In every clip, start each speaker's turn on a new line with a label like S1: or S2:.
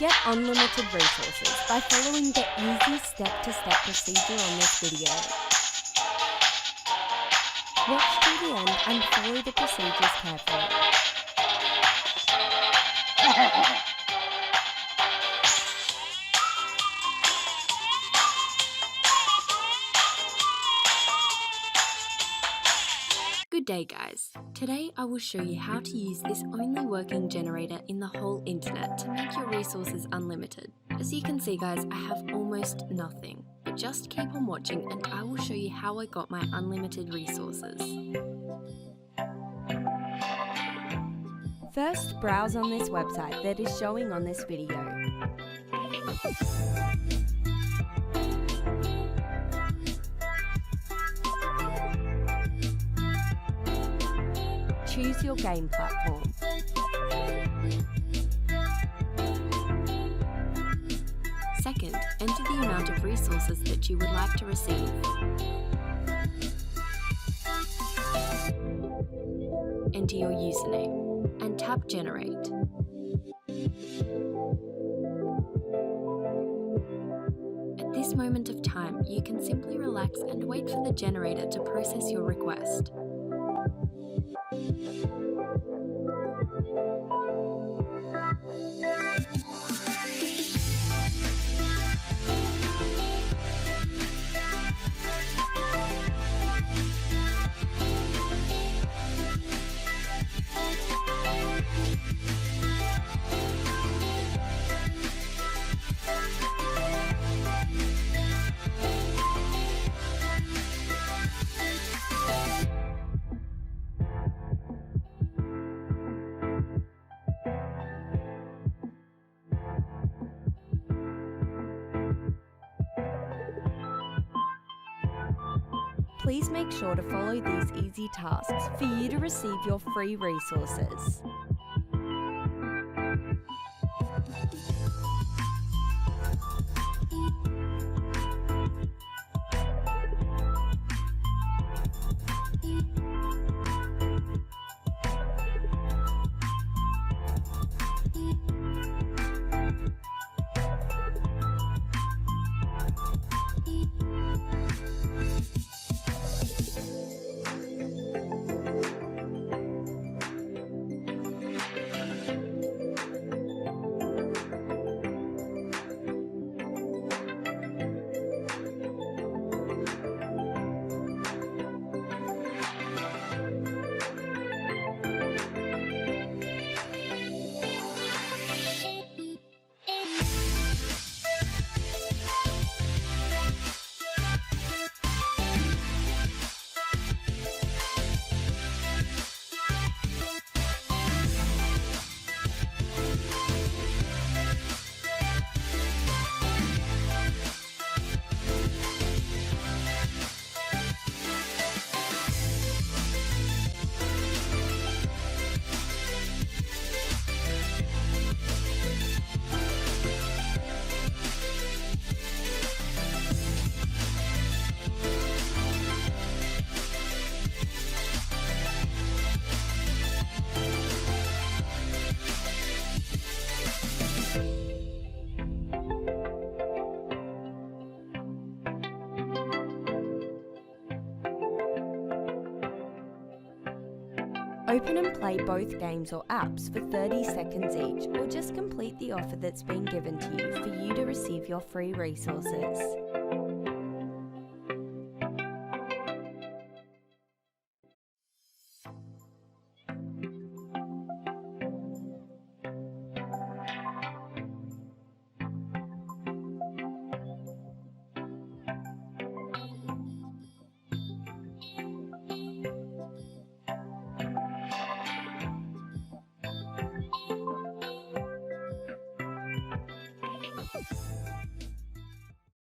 S1: Get unlimited resources by following the easy step-to-step procedure on this video. Watch to the end and follow the procedures carefully. Good day guys, today I will show you how to use this only working generator in the whole internet to make your resources unlimited. As you can see guys, I have almost nothing, but just keep on watching and I will show you how I got my unlimited resources. First, browse on this website that is showing on this video. Choose your game platform. Second, enter the amount of resources that you would like to receive. Enter your username and tap Generate. At this moment of time, you can simply relax and wait for the generator to process your request. Please make sure to follow these easy tasks for you to receive your free resources. Open and play both games or apps for 30 seconds each, or just complete the offer that's been given to you for you to receive your free resources.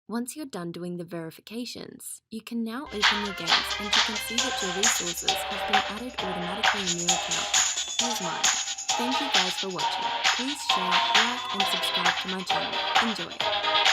S1: Once you're done doing the verifications, you can now open your games and you can see that your resources have been added automatically in your account. Here's mine. Thank you guys for watching. Please share, like and subscribe to my channel. Enjoy!